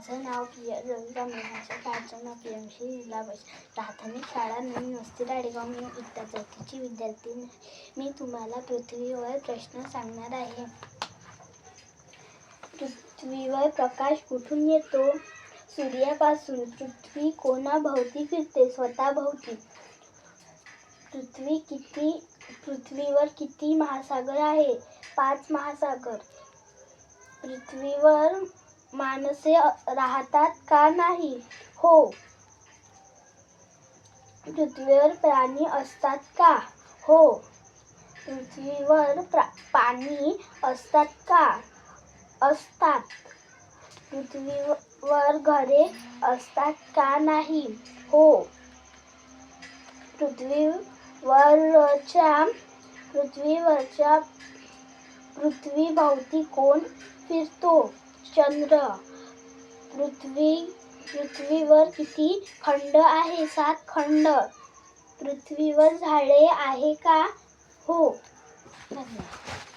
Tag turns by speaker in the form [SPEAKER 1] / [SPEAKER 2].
[SPEAKER 1] माझं नाव प्रिया रविका. माझ्या शाळेचं नाव प्रियमश्री जिल्हा प्राथमिक शाळा नवीन वस्ती राळेगाव. मी इयत्ता चौथीची विद्यार्थिनी. मी तुम्हाला पृथ्वीवर प्रश्न सांगणार आहे. पृथ्वीवर प्रकाश कुठून येतो? सूर्यापासून. पृथ्वी कोणाभोवती फिरते? स्वतःभोवती. पृथ्वीवर किती महासागर आहे? 5 महासागर. पृथ्वीवर माणसे राहतात का नाही? हो. पृथ्वीवर प्राणी असतात का? हो. पृथ्वीवर पाणी असतात का? असतात. पृथ्वीवर घरे असतात का नाही? हो. पृथ्वीभोवती कोण फिरतो? चंद्र. पृथ्वीवर किती खंड आहे? 7 खंड. पृथ्वीवर झाडे आहे का? हो. धन्यवाद.